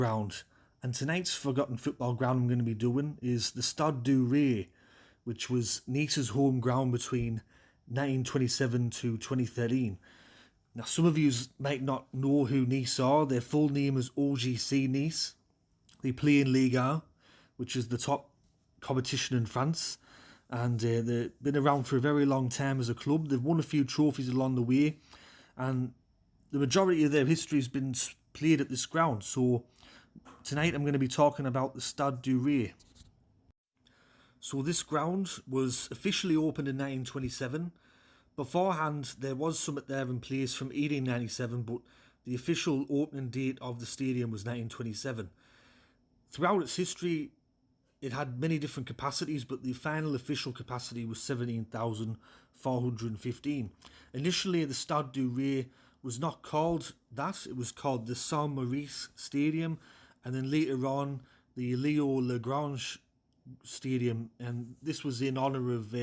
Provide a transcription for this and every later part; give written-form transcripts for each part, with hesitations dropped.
ground. And tonight's forgotten football ground I'm going to be doing is the Stade Du Ray, which was Nice's home ground between 1927 to 2013. Now, some of you might not know who Nice are. Their full name is OGC Nice. They play in Ligue 1, which is the top competition in France. And they've been around for a very long time as a club. They've won a few trophies along the way. And the majority of their history has been played at this ground. So tonight I'm going to be talking about the Stade Du Ray. So this ground was officially opened in 1927. Beforehand, there was something there in place from 1897, but the official opening date of the stadium was 1927. Throughout its history, it had many different capacities, but the final official capacity was 17,415. Initially, the Stade Du Ray was not called that. It was called the Saint-Maurice Stadium, and then later on, the Leo Lagrange Stadium, and this was in honour of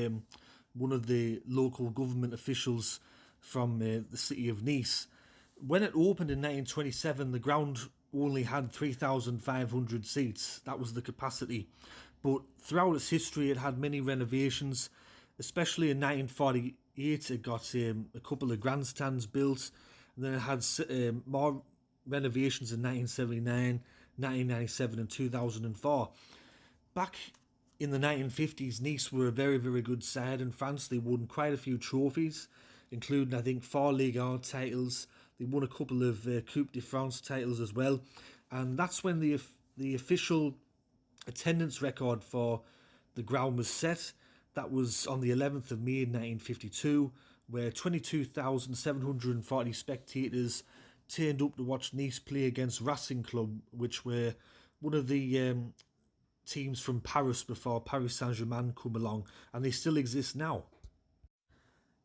one of the local government officials from the city of Nice. When it opened in 1927, the ground only had 3,500 seats. That was the capacity. But throughout its history, it had many renovations, especially in 1948. It got a couple of grandstands built, and then it had more renovations in 1979, 1997 and 2004. Back in the 1950s, Nice were a very, very good side in France. They won quite a few trophies, including, I think, 4 Ligue 1 titles. They won a couple of Coupe de France titles as well. And that's when the official attendance record for the ground was set. That was on the 11th of May 1952, where 22,740 spectators turned up to watch Nice play against Racing Club, which were one of the teams from Paris before Paris Saint-Germain come along, and they still exist now.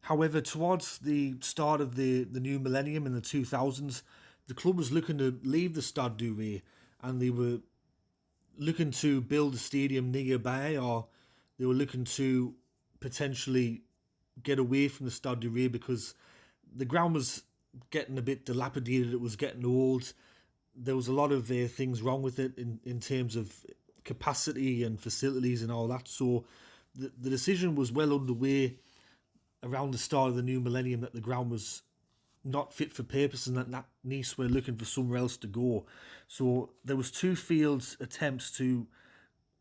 However, towards the start of the new millennium in the 2000s, the club was looking to leave the Stade Du Ray, and they were looking to build a stadium nearby, or they were looking to potentially get away from the Stade Du Ray because the ground was getting a bit dilapidated. It was getting old. There was a lot of things wrong with it in terms of capacity and facilities and all that. So the decision was well underway around the start of the new millennium that the ground was not fit for purpose and that Nice were looking for somewhere else to go. So there was 2 failed attempts to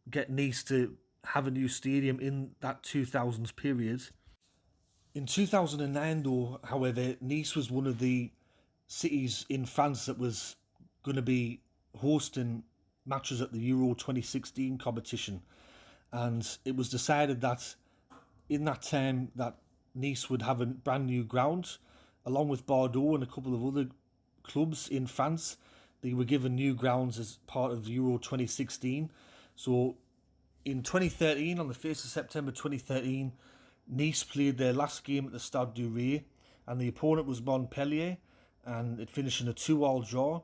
get Nice to have a new stadium in that 2000s period. In 2009 though, however, Nice was one of the cities in France that was going to be hosting matches at the Euro 2016 competition, and it was decided that in that time that Nice would have a brand new ground along with Bordeaux and a couple of other clubs in France. They were given new grounds as part of Euro 2016. So in 2013, on the 1st of September 2013, Nice played their last game at the Stade Du Ray, and the opponent was Montpellier, and it finished in a 2-2 draw.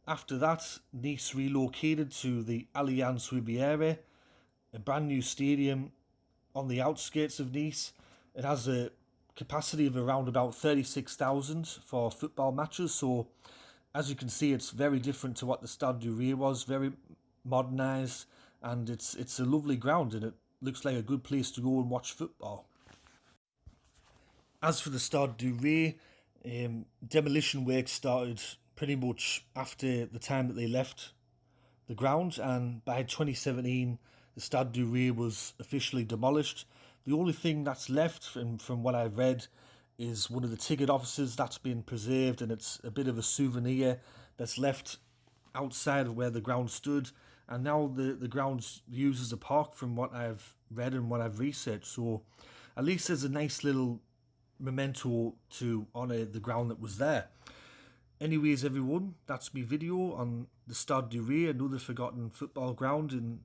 After that, Nice relocated to the Allianz Riviera, a brand new stadium on the outskirts of Nice. It has a capacity of around about 36,000 for football matches. So, as you can see, it's very different to what the Stade Du Ray was, very modernised, and it's a lovely ground, and it looks like a good place to go and watch football. As for the Stade Du Ray, demolition work started pretty much after the time that they left the ground, and by 2017 the Stade Du Ray was officially demolished. The only thing that's left from what I've read is one of the ticket offices that's been preserved, and it's a bit of a souvenir that's left outside of where the ground stood, and now the ground's used as a park from what I've read and what I've researched. So at least there's a nice little memento to honour the ground that was there. Anyways, everyone, that's my video on the Stade Du Ray, another forgotten football ground in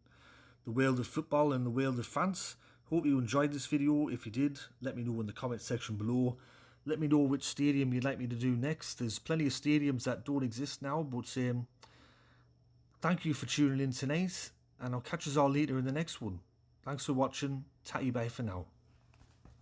the world of football and the world of France. Hope you enjoyed this video. If you did, let me know in the comment section below. Let me know which stadium you'd like me to do next. There's plenty of stadiums that don't exist now, but thank you for tuning in tonight, and I'll catch us all later in the next one. Thanks for watching. Tatty bye for now.